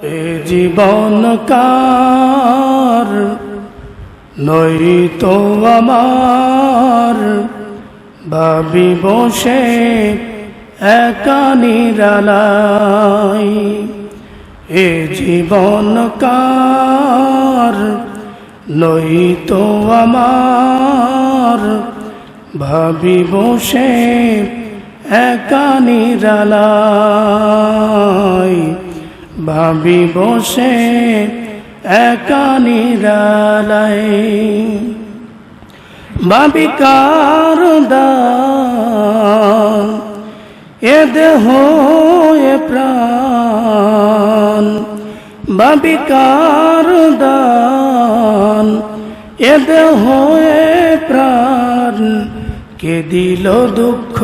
এ জীবন কার নয়তো আমার, ভাবি বসে একা নিরালাই। এ জীবন কার নয়তো আমার, ভাবি বসে একা নিরালাই। ভাবি বসে একা নিরালাই। ভাবি কার দান এ দেহ এ প্রাণ, ভাবি কার দান এ দেহ এ প্রাণ। কে দিল দুঃখ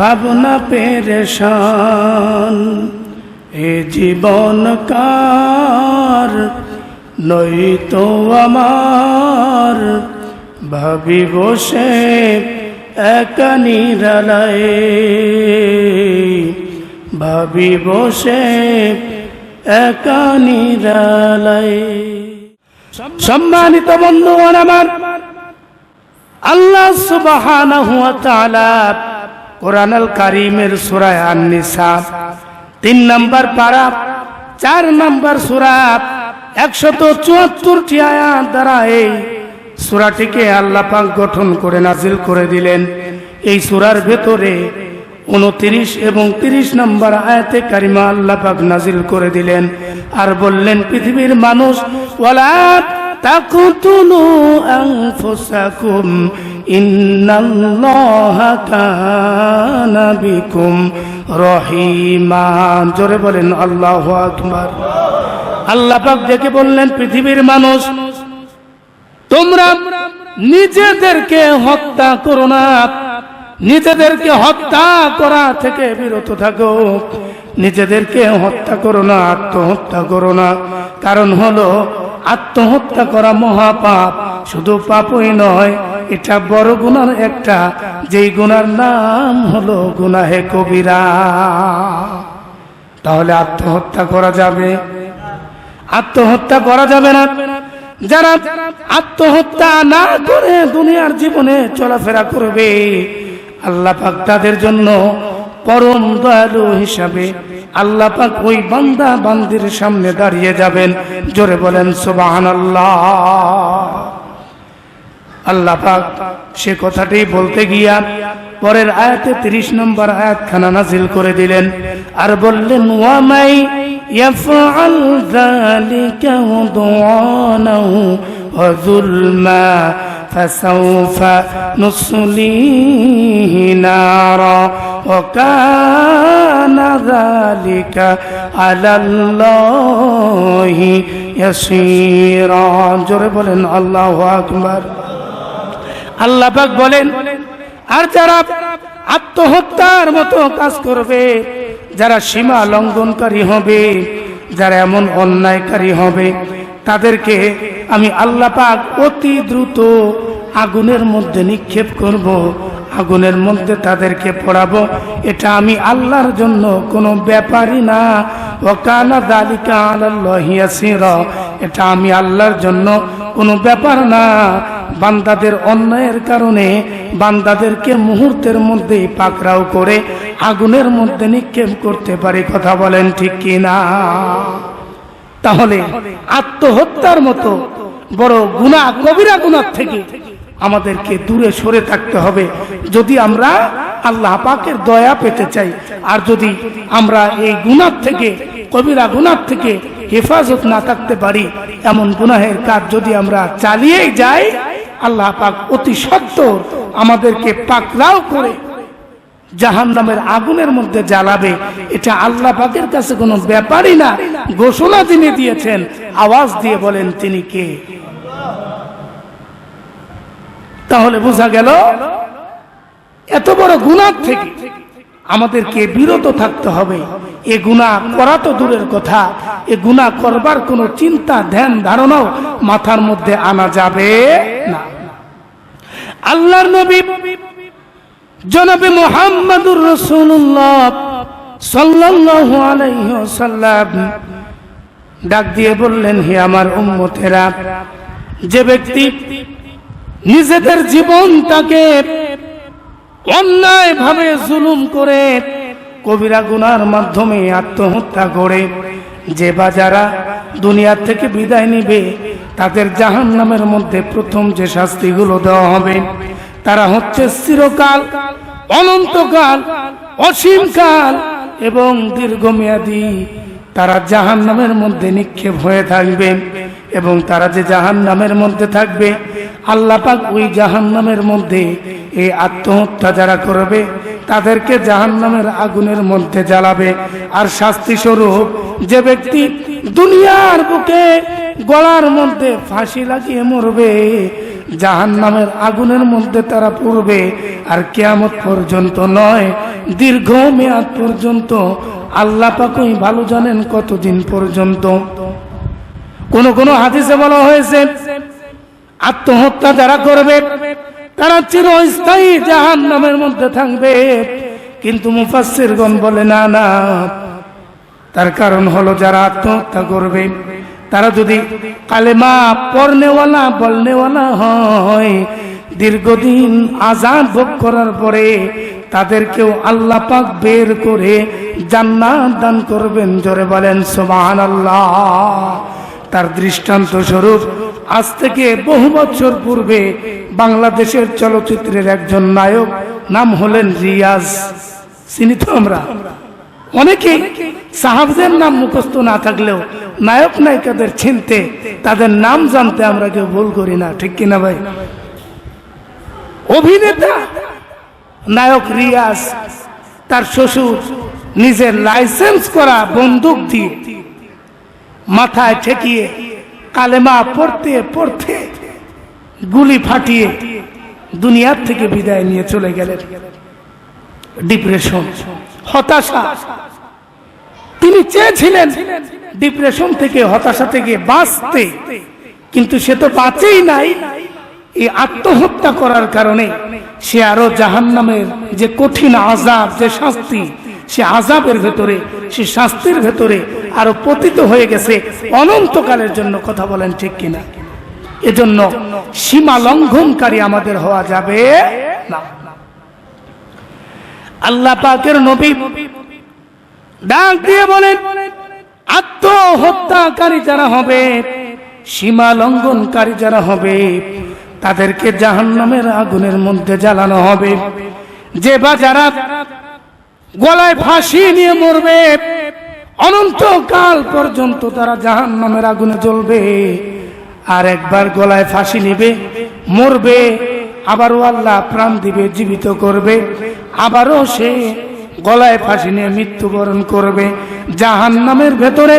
ভাবনা পেরেশান। এ জীবন কার নয়তো আমার, ভাবি বসে একা নিরালাই। ভাবি বসে একা নিরালাই। সম্মানিত বন্ধুগণ আমার, আল্লাহ সুবহানাহু ওয়া তাআলা কোরআনুল কারীমের সূরা আন-নিসা 3 নম্বর পারা 4 নম্বর সূরা 174টি আয়াত দ্বারা এই সূরাটিকে আল্লাহ পাক গঠন করে নাজিল করে দিলেন। এই সূরার ভেতরে 29 এবং 30 নম্বর আয়াতে কারিমা আল্লাহ পাক নাজিল করে দিলেন আর বললেন, পৃথিবীর মানুষ, ওয়ালা তাকুতুলু আনফুসাকুম ইন্নাল্লাহা কানা বিকুম রহিমা। জোরে বলেন আল্লাহু আকবার। আল্লাহ পাক ডেকে বললেন, পৃথিবীর মানুষ, তোমরা নিজেদেরকে হত্যা করো না, নিজেদেরকে হত্যা করা থেকে বিরত থাকো। নিজেদেরকে হত্যা করো না, আত্মহত্যা করো না। কারণ হলো আত্মহত্যা করা মহাপাপ। শুধু পাপই নয়, এটা বড় গুনার একটা, যেই গুনার নাম হলো গুনাহে কবিরা। তাহলে আত্মহত্যা করা যাবে? আত্মহত্যা করা যাবে না। যারা আত্মহত্যা না করে দুনিয়ার জীবনে চলাফেরা করবে, আল্লাহ পাক তাদের জন্য পরম দয়ালু হিসাবে আল্লাহ পাক ওই বান্দা বান্দির সামনে দাঁড়িয়ে যাবেন। জোরে বলেন সুবহানাল্লাহ। আল্লাহ পাক সে কথাটি বলতে গিয়া পরের আয়াতে 30 নম্বর আয়াতখানা নাজিল করে দিলেন আর বললেন, ওয়া মাই ইয়াফআল যালিকা উদওয়ানাহু ওয়া যুলমা ফাসাউফা নুসলিহি নারা ওয়া কানা যালিকা আলাল্লাহি ইয়াসীরা। জোরে বলেন আল্লাহু আকবার। আল্লাহ পাক বলেন, আর যারা আত্মহত্যার মতো কাজ করবে, যারা সীমা লঙ্ঘনকারী হবে, যারা এমন অন্যায়কারী হবে, তাদেরকে আমি আল্লাহ পাক অতি দ্রুত আগুনের মধ্যে নিক্ষেপ করব, আগুনের মধ্যে তাদেরকে পড়াবো। এটা আমি আল্লাহর জন্য কোনো ব্যাপারই না। ওয়া কানা যালিকা আলাল্লাহি ইয়াসীরা, এটা আমি আল্লাহর জন্য কোনো ব্যাপার না। বান্দাদের অন্যায়ের কারণে বান্দাদেরকে মুহূর্তের মধ্যেই পাকড়াও করে আগুনের মধ্যে নিক্ষেপ করতে পারি। কথা বলেন ঠিক কি না? তাহলে আত্মহত্যার মতো বড় গুনাহ, কবিরা গুনাহ থেকে আমাদেরকে দূরে সরে থাকতে হবে যদি আমরা আল্লাহ পাকের দয়া পেতে চাই। আর যদি আমরা এই গুনাহ থেকে, কবিরা গুনাহ থেকে হেফাজত না থাকতে পারি, এমন গুনাহের কাজ যদি আমরা চালিয়ে যাই, আল্লাহ পাক অতি সত্বর আমাদেরকে পাকড়াও করে জাহান্নামের আগুনের মধ্যে জ্বালাবে। এটা আল্লাহ পাকের কাছে কোনো ব্যাপারই না। ঘোষণা তিনি দিয়েছেন। আওয়াজ দিয়ে বলেন তিনি কে? তাহলে বোঝা গেল এত বড় গুনাহ থেকে আমাদেরকে বিরত থাকতে হবে। এ গুনাহ করা তো দূরের কথা, এ গুনাহ করবার কোনো চিন্তা ধ্যান ধারণাও মাথার মধ্যে আনা যাবে না। আল্লাহর নবী জনাবে মুহাম্মদুর রাসূলুল্লাহ সাল্লাল্লাহু আলাইহি ওয়াসাল্লাম ডাক দিয়ে বললেন, হে আমার উম্মতেরা, যে ব্যক্তি নিজেদের জীবনটাকে অন্যায়ভাবে জুলুম করে কবিরা গুনার মাধ্যমে আত্মহত্যা করে যে বা যারা দুনিয়া থেকে বিদায় নিবে, তাদের জাহান্নামের মধ্যে প্রথম যে শাস্তিগুলো দেওয়া হবে তারা হচ্ছে চিরকাল, অনন্তকাল, অসীমকাল এবং দীর্ঘমেয়াদী তারা জাহান্নামের মধ্যে নিক্ষেপ হয়ে থাকবে। এবং তারা যে জাহান্নামের মধ্যে থাকবে, আল্লাহ পাক ওই জাহান্নামের মধ্যে এই আত্মহত্যা যারা করবে তাদেরকে জাহান্নামের আগুনের মধ্যে জ্বালাবে। আর শাস্তি স্বরূপ যে ব্যক্তি দুনিয়ার বুকে গলার মধ্যে ফাঁসি লাগিয়ে মরবে, জাহান্নামের আগুনের মধ্যে তারা পড়বে। আর কিয়ামত পর্যন্ত নয়, দীর্ঘ মেয়াদ পর্যন্ত। আল্লাহ পাকই ভালো জানেন কতদিন পর্যন্ত। কোন কোন হাদিসে বলা হয়েছে আত্মহত্যা যারা করবে তারা চিরস্থায়ী জাহান্নামের মধ্যে থাকবে। কিন্তু মুফাসসিরগণ বলে না না, তার কারণ হলো যারা আত্মহত্যা করবে তারা যদি কালেমা পড়নেওয়ালা বলনেওয়ালা হয়, দীর্ঘদিন আযাব ভোগ করার পরে তাদেরকেও আল্লাহ পাক বের করে জান্নাত দান করবেন। জোরে বলেন সুবহানাল্লাহ। তার দৃষ্টান্ত স্বরূপ আজ থেকে বহু বছর পূর্বে বাংলাদেশের চলচ্চিত্রের একজন নায়ক, নাম হলেন রিয়াজ। চিনি তো আমরা অনেকে, সাহাবদের নাম মুখস্থ না থাকলেও নায়ক নায়িকাদের চিনতে, তাদের নাম জানতে আমরা কেউ ভুল করি না, ঠিক কিনা ভাই? অভিনেতা নায়ক রিয়াজ তার শ্বশুর নিজের লাইসেন্স করা বন্দুক দিয়ে মাথায় ঠেকিয়ে কালেমা পড়তে পড়তে গুলি ফাটিয়ে দুনিয়ার থেকে বিদায় নিয়ে চলে গেলেন। ডিপ্রেশন, হতাশা। তিনি চেয়েছিলেন ডিপ্রেশন থেকে, হতাশা থেকে বাঁচতে, কিন্তু সে তো বাঁচেই নাই। এই আত্মহত্যা করার কারণে সে আরো জাহান্নামের যে কঠিন আযাব, যে শাস্তি, সে আযাবের ভেতরে, সে শাস্তির ভেতরে আরো পতিত হয়ে গেছে অনন্তকালের জন্য। কথা বলেন ঠিক কিনা? এজন্য সীমা লঙ্ঘনকারী আমাদের হওয়া যাবে না। আল্লাহ পাকের নবী ডাক দিয়ে বলেন, আত্মহত্যাকারী যারা হবে, সীমা লঙ্ঘনকারী যারা হবে, তাদেরকে জাহান্নামের আগুনের মধ্যে জ্বালানো হবে। যে বা যারা গলায় ফাঁসি নিয়ে মরবে, অনন্তকাল পর্যন্ত তারা জাহান্নামের আগুনে জ্বলবে। আর একবার গলায় ফাঁসি নিবে, মরবে, আবারও আল্লাহ প্রাণ দিবে, জীবিত করবে, আবারও সে গলায় ফাঁসি নিয়ে মৃত্যুবরণ করবে। জাহান্নামের ভেতরে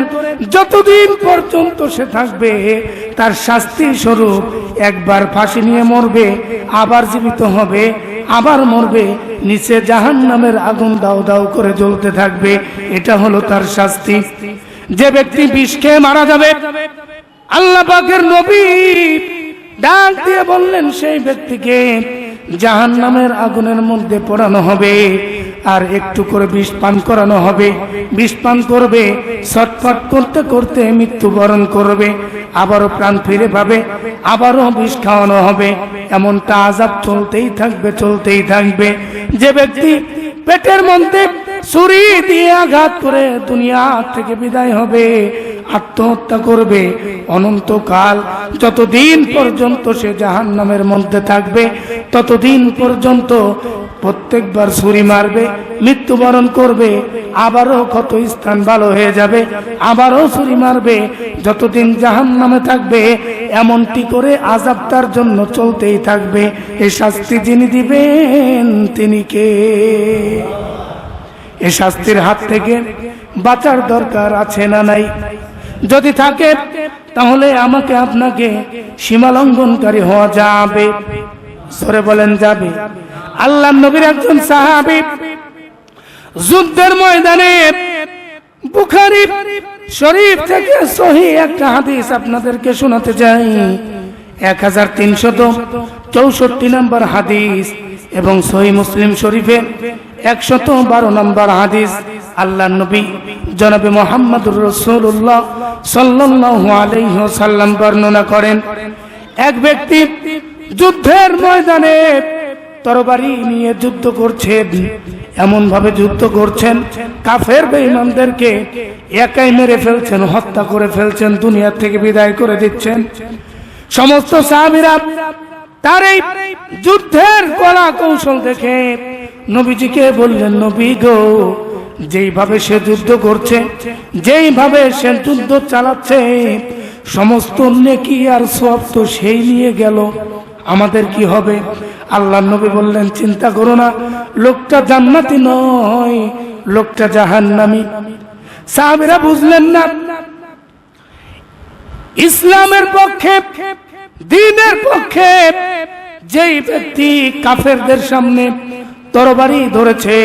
যতদিন পর্যন্ত সে থাকবে, তার শাস্তি স্বরূপ একবার ফাঁসি নিয়ে মরবে, আবার জীবিত হবে, আবার মরবে, নিচে জাহান্নামের আগুন দাও দাও করে জ্বলতে থাকবে। এটা হলো তার শাস্তি। যে ব্যক্তি বিষ খেয়ে মারা যাবে, আল্লাহ পাকের নবী ডাক দিয়ে বললেন, সেই ব্যক্তিকে জাহান্নামের আগুনের মধ্যে পোড়ানো হবে, আর একটু করে বিষ পান করানো হবে। বিষ পান করবে, ছটফট করতে করতে মৃত্যুবরণ করবে, আবারও প্রাণ ফিরে পাবে, আবারও বিষ খাওয়ানো হবে। এমনটা আযাব চলতেই থাকবে, চলতেই থাকবে। যে ব্যক্তি পেটের মধ্যে ছুরি দিয়ে আঘাত করে দুনিয়া থেকে বিদায় হবে, আত্মহত্যা করবে, অনন্তকাল যতদিন পর্যন্ত সে জাহান্নামের মধ্যে থাকবে, ততদিন পর্যন্ত প্রত্যেকবার ছুরি মারবে, মৃত্যুবরণ করবে, আবারও ক্ষত স্থান ভালো হয়ে যাবে, আবারও ছুরি মারবে, যতদিন জাহান্নামে থাকবে। এমনটি করে আযাব তার জন্য চলতেই থাকবে। এই শাস্তি যিনি দিবেন তিনি কে? এই শাস্তির হাত থেকে বাঁচার দরকার আছে না নাই? যদি থাকে তাহলে আমাকে আপনাকে সীমালঙ্ঘনকারী হওয়া যাবে। সরে বলেন যাবে। আল্লাহর নবীর একজন সাহাবী যুদ্ধের ময়দানে, বুখারী শরীফ থেকে সহিহ একটা হাদিস আপনাদেরকে শোনাতে চাই। 1364 নম্বর হাদিস এবং সহিহ মুসলিম শরীফে 112 নম্বর হাদিস আল্লাহ নবী জনাবে মুহাম্মদুর রাসূলুল্লাহ সাল্লাল্লাহু আলাইহি ওয়াসাল্লাম বর্ণনা করেন, এক ব্যক্তি যুদ্ধের ময়দানে তরবারি নিয়ে যুদ্ধ করছেন, এমন ভাবে যুদ্ধ করছেন কাফের বেঈমানদেরকে একাই মেরে ফেলছেন, হত্যা করে ফেলছেন, দুনিয়া থেকে বিদায় করে দিচ্ছেন। সমস্ত সাহাবীরা তার এই যুদ্ধের কলা কৌশল দেখে নবীজিকে বললেন, নবী গো, যেইভাবে সে যুদ্ধ করছে, যেইভাবে সে যুদ্ধ চালাচ্ছে, সমস্ত নেকি আর সওয়াব তো সেই নিয়ে গেল, আমাদের কি হবে? আল্লাহ নবী বললেন, চিন্তা করো না, লোকটা জান্নাতি নয়, লোকটা জাহান্নামী। সাহাবীরা বুঝলেন না, ইসলামের পক্ষে, দ্বীনের পক্ষে যেই ব্যক্তি কাফেরদের সামনে তরবারি ধরেছে,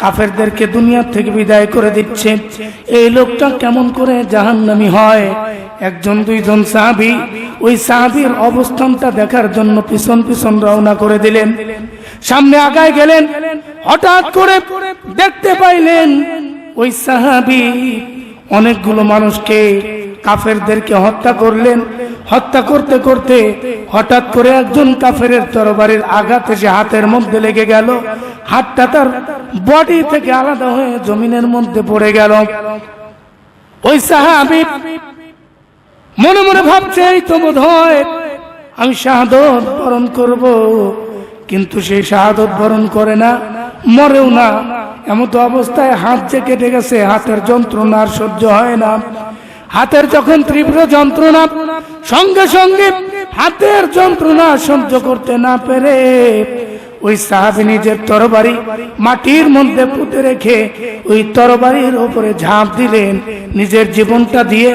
কাফেরদেরকে দুনিয়া থেকে বিদায় করে দিচ্ছে, এই লোকটা কেমন করে জাহান্নামী হয়? একজন দুইজন সাহাবী ওই সাহাবীর অবস্থানটা দেখার জন্য পিছন পিছন রওনা করে দিলেন। সামনে আগায় গেলেন, হঠাৎ করে দেখতে পাইলেন ওই সাহাবী অনেকগুলো মানুষকে, কাফেরদেরকে হত্যা করলেন। হত্যা করতে করতে হঠাৎ করে একজন কাফেরের তরবারির আঘাত এসে হাতের মধ্যে লেগে গেল, হাতটা তার বডি থেকে আলাদা হয়ে জমিনের মধ্যে পড়ে গেল। ওই সাহাবী মনে মনে ভাবছে, এই তো বোধ হয় আমি শাহাদত বরণ করব, কিন্তু সেই শাহাদত বরণ করে না, মরেও না। এমত অবস্থায় হাত যে কেটে গেছে, হাতের যন্ত্রণা আর সহ্য হয় না। হাতের যখন তীব্র যন্ত্রণা, সঙ্গে সঙ্গে হাতের যন্ত্রণা সহ্য করতে না পেরে ওই সাহাবী নিজের তরবারি মাটির মধ্যে পুঁতে রেখে ওই তরবারির উপরে ঝাঁপ দিলেন, নিজের জীবনটা দিয়ে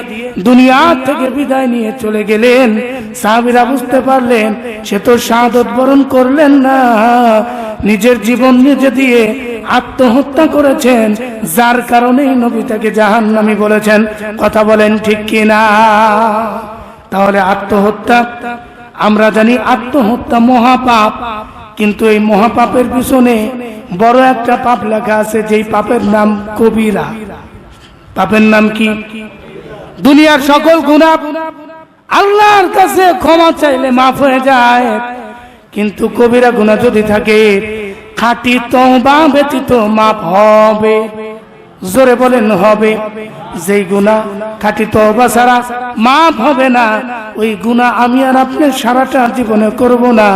দুনিয়া থেকে বিদায় নিয়ে চলে গেলেন। সাহাবীরা বুঝতে পারলেন, সে তো শাহাদত বরণ করলেন না, নিজের জীবন নিজে দিয়ে আত্মহত্যা করেছেন, যার কারণেই নবী তাকে জাহান্নামী বলেছেন। কথা বলেন ঠিক কিনা? তাহলে আত্মহত্যা, আমরা জানি আত্মহত্যা মহাপাপ, কিন্তু এই মহাপাপের পিছনে বড় একটা পাপ লেখা আছে, যেই পাপের নাম কবিরা। পাপের নাম কি? দুনিয়ার সকল গুনাহ আল্লাহর কাছে ক্ষমা চাইলে মাফ হয়ে যায়, কিন্তু কবিরা গুনাহ যদি থাকে, খাঁটি তওবা ব্যতীত মাফ হবে। জোরে বলেন হবে। যেই গুনাহ খাঁটি তওবা ছাড়া মাফ হবে না, ওই গুনাহ আমি আর আপনি সারাটা জীবনে করব না।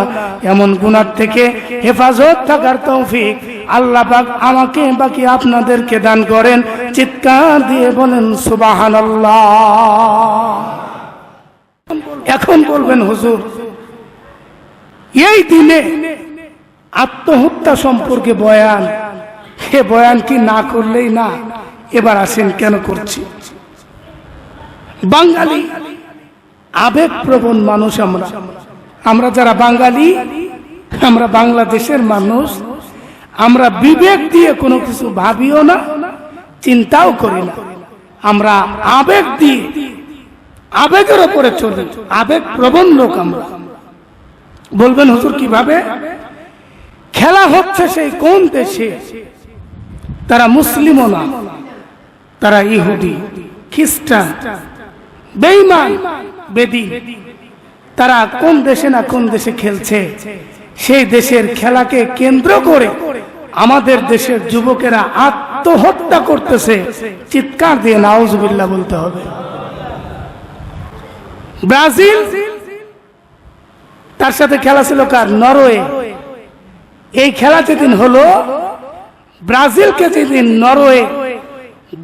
এমন গুনাহ থেকে হেফাজত থাকার তৌফিক আল্লাহ পাক আমাকে বাকি আপনাদেরকে দান করেন। চিৎকার দিয়ে বলেন সুবহানাল্লাহ। এখন বলবেন, হুজুর এই দিনে আত্মহত্যা সম্পর্কে বয়ান, হে বয়ান কি না করলেই না? এবার আসেন কেন করছি। বাঙালি আবেগপ্রবণ মানুষ, আমরা যারা বাঙালি, আমরা বাংলাদেশের মানুষ, আমরা বিবেক দিয়ে কোনো কিছু ভাবিও না, চিন্তাও করি না, আমরা আবেগ দিয়ে, আবেগের উপরে চলি, আবেগপ্রবণ লোক আমরা। বলবেন হুজুর কিভাবে? খেলা হচ্ছে সেই কোন দেশে, তারা মুসলিমও না, তারা ইহুদি, খ্রিস্টান, বেঈমান, বেদী, তারা কোন দেশে না কোন দেশে খেলছে। সেই দেশের খেলাকে কেন্দ্র করে আমাদের দেশের যুবকেরা আত্মহত্যা করতেছে। চিৎকার দিয়ে নাউজুবিল্লাহ বলতে হবে। ব্রাজিল, তার সাথে খেলা ছিল কার? নরওয়ে। এই খেলা যেদিন হলো, ব্রাজিলকে যেদিন নরওয়ে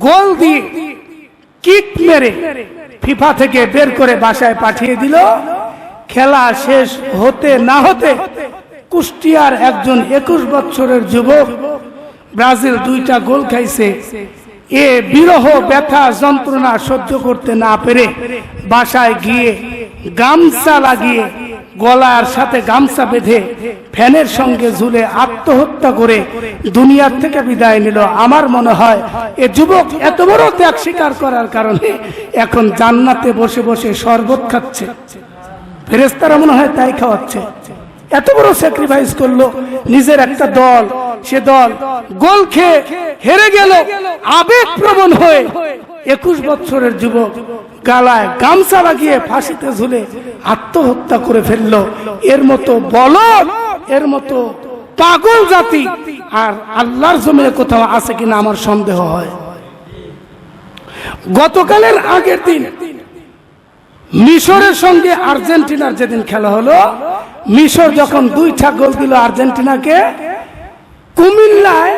গোল দিয়ে কিক মেরে ফিফা থেকে বের করে বাসায় পাঠিয়ে দিল, খেলা শেষ হতে না হতে কুষ্টিয়ার একজন 21 বছরের যুবক, ব্রাজিল 2টা গোল খাইছে, এ বিরহ, ব্যথা, যন্ত্রণা সহ্য করতে না পেরে বাসায় গিয়ে গামছা লাগিয়ে, গলার সাথে গামছা বেঁধে ফ্যানের সঙ্গে ঝুলে আত্মহত্যা করে দুনিয়ার থেকে বিদায় নিল। আমার মনে হয় এ যুবক এত বড় ত্যাগ স্বীকার করার কারণে এখন জান্নাতে বসে বসে শরবত খাচ্ছে, ফেরেশতারা মনে হয় তাই খাওয়াচ্ছে। এত বড় স্যাক্রিফাইস করলো, নিজের একটা দল, সে দল গোল খেয়ে হেরে গেল, আবেগপ্রবণ হয়ে 21 বছরের যুবক গালায় গামছা লাগিয়ে ফাঁসিতে ঝুলে আত্মহত্যা করে ফেললো। এর মতো বলদ, এর মতো পাগল জাতি আর আল্লাহর জমিনে কোথাও আছে কিনা আমার সন্দেহ হয়। গতকালের আগের দিন মিশরের সঙ্গে আর্জেন্টিনার যেদিন খেলা হলো, মিশর যখন 2টা গোল দিল আর্জেন্টিনাকে, কুমিল্লায়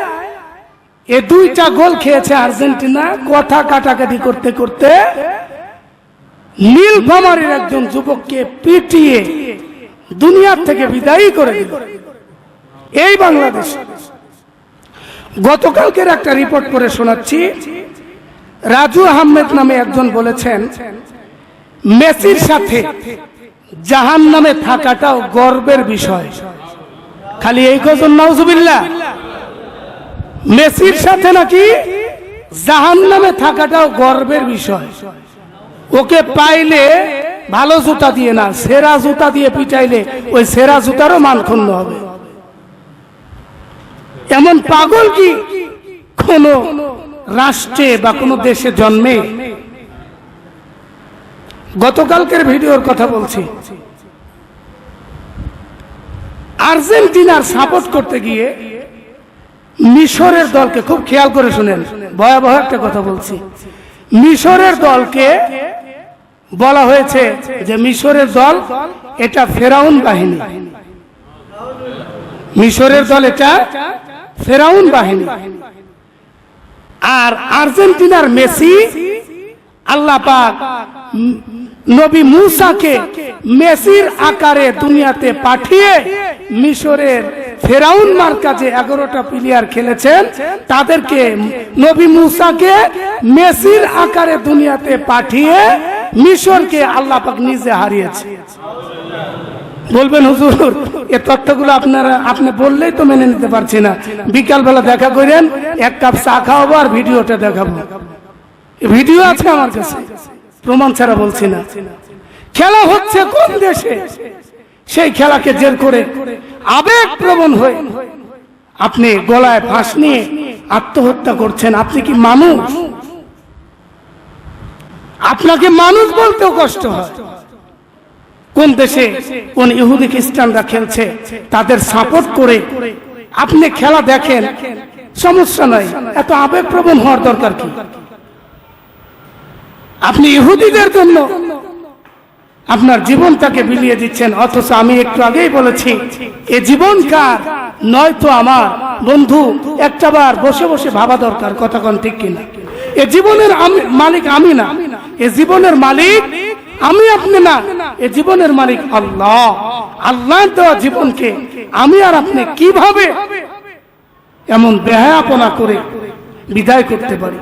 এই 2টা গোল খেয়েছে আর্জেন্টিনা। কথা কাটাকাটি করতে করতে নীলফামারীর একজন যুবককে পিটিয়ে দুনিয়ার থেকে বিদায় করে দিল এই বাংলাদেশ। গতকালকের একটা রিপোর্ট করে শোনাচ্ছি। রাজু আহমেদ নামে একজন বলেছেন, মেসির সাথে জাহান্নামে থাকাটাও গর্বের বিষয়। খালি এই কজন নাউজুবিল্লাহ। মেসির সাথে নাকি জাহান্নামে থাকাটাও গর্বের বিষয়। ওকে পাইলে ভালো জুতা দিয়ে না, সেরা জুতা দিয়ে পিটাইলে ওই সেরা জুতারও মান ক্ষুণ্ণ হবে। এমন পাগল কি কোন রাষ্ট্রে বা কোন দেশে জন্মে? গতকালকের ভিডিওর কথা বলছি। আর্জেন্টিনার সাপোর্ট করতে গিয়ে মিশরের দলকে, খুব খেয়াল করে শুনেন, ভয়াবহ একটা কথা বলছি। মিশরের দলকে বলা হয়েছে যে মিশরের দল এটা ফেরাউন বাহিনী, মিশরের দল এটা ফেরাউন বাহিনী। আর আর্জেন্টিনার মেসি, আল্লাহ পাক নবী মুসাকে মেসির আকারে দুনিয়াতে পাঠিয়ে মিশরের ফেরাউন মার্কাজে 11টা প্লেয়ার খেলেছেন, তাদেরকে নবী মুসাকে মেসির আকারে দুনিয়াতে পাঠিয়ে মিশরকে আল্লাহ পাক নিজে হারিয়েছে। বলবেন হুজুর এই তথ্যগুলো আপনি বললেই তো মেনে নিতে পারছি না। বিকাল বেলা দেখা করেন, 1 কাপ চা খাওয়াবো আর ভিডিওটা দেখাবো। ভিডিও আছে আমার কাছে, প্রমাণ ছাড়া বলছি না। খেলা হচ্ছে কোন দেশে, সেই খেলাকে জের করে আবেগপ্রবণ হয়ে আপনি গলায় ফাঁস নিয়ে আত্মহত্যা করছেন। আপনি কি মানুষ? আপনাকে মানুষ বলতেও কষ্ট হয়। কোন দেশে কোন ইহুদি খ্রিস্টানরা খেলছে, তাদের সাপোর্ট করে আপনি খেলা দেখেন, সমস্যা নাই, এত আবেগপ্রবণ হওয়ার দরকার কি? আপনি ইহুদিদের জন্য আপনার জীবনটাকে বিলিয়ে দিচ্ছেন, অথচ আমি একটু আগেই বলেছি এ জীবন কার নয় তো আমার। বন্ধু, একটাবার বসে বসে ভাবা দরকার, কথা কোন ঠিক কিনা? এ জীবনের মালিক আমি না, এ জীবনের মালিক আমি, আপনি না, এ জীবনের মালিক আল্লাহ। আল্লাহ দেওয়া জীবনকে আমি আর আপনি কিভাবে এমন বেহায়াপনা করে বিদায় করতে পারি?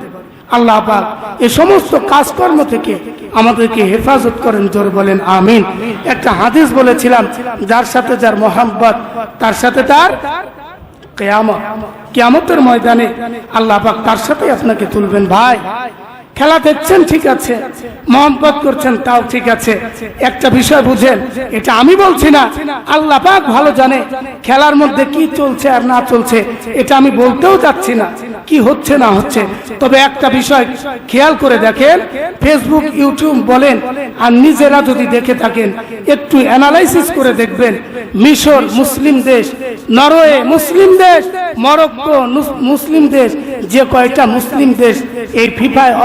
আল্লাহ পাক এই সমস্ত কাজকর্ম থেকে আমাদেরকে হেফাজত করেন, জোরে বলেন আমিন। একটা হাদিস বলেছিলাম, যার সাথে যার মোহাম্মত তার সাথে তার কিয়ামত। কিয়ামতের ময়দানে আল্লাহ পাক তার সাথে আপনাকে তুলবেন। ভাই, খেলা দেখছেন ঠিক আছে, মোহাম্মত করছেন তাও ঠিক আছে, একটা বিষয় বুঝেন, এটা আমি বলছি না, আল্লাহ পাক ভালো জানে খেলার মধ্যে কি চলছে আর না চলছে। এটা আমি বলতেও যাচ্ছি না কি হচ্ছে না হচ্ছে। তবে একটা বিষয় খেয়াল করে দেখেন, ফেসবুক, ইউটিউব বলেন আর নিজেরা যদি দেখে থাকেন, একটু অ্যানালাইসিস করে দেখবেন, মিশর মুসলিম দেশ, নরওয়ে মুসলিম দেশ, মরক্কো মুসলিম দেশ, যে কয়টা মুসলিম দেশ এই ফিফায়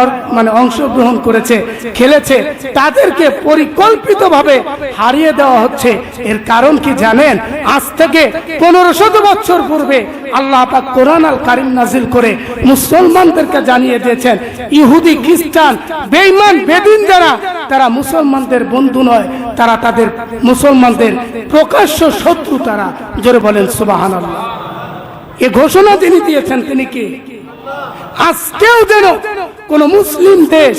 অংশগ্রহণ করেছে, খেলেছে, তাদেরকে পরিকল্পিতভাবে হারিয়ে দেওয়া হচ্ছে। এর কারণ কি জানেন? আজ থেকে 1500 বছর পূর্বে আল্লাহ পাক কোরআন আল কারীম নাজিল করে মুসলমানদেরকে জানিয়ে দিয়েছেন, ইহুদি খ্রিস্টান বেঈমান বেদিন যারা, তারা মুসলমানদের বন্ধু নয়, তারা তাদের মুসলমানদের প্রকাশ্য শত্রু। তারা, জোরে বলেন সুবহানাল্লাহ। এই ঘোষণা যিনি দিয়েছেন তিনি কে? আজকেও যেন কোন মুসলিম দেশ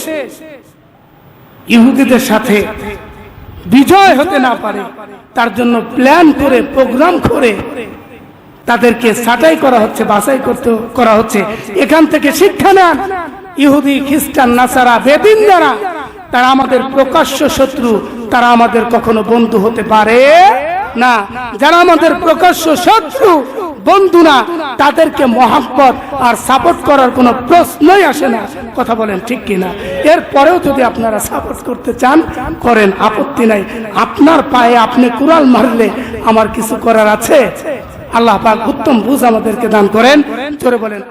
ইহুদিদের সাথে বিজয় হতে না পারে, তার জন্য প্ল্যান করে, প্রোগ্রাম করে তাদেরকে ছাঁটাই করা হচ্ছে, বাছাই করা হচ্ছে। এখান থেকে শিক্ষা নেন, ইহুদি খ্রিস্টান নাসারা বেদিন যারা, তারা আমাদের প্রকাশ্য শত্রু, তারা আমাদের কখনো বন্ধু হতে পারে না। যারা আমাদের প্রকাশ্য শত্রু, বন্ধু না, তাদেরকে মহব্বত আর সাপোর্ট করার কোনো প্রশ্নই আসে না। কথা বলেন ঠিক কিনা? এরপরেও যদি আপনারা সাপোর্ট করতে চান করেন, আপত্তি নাই। আপনার পায়ে আপনি কুড়াল মারলে আমার কিছু করার আছে? আল্লাহ পাক উত্তম বুঝ আমাদেরকে দান করেন। জোরে বলেন।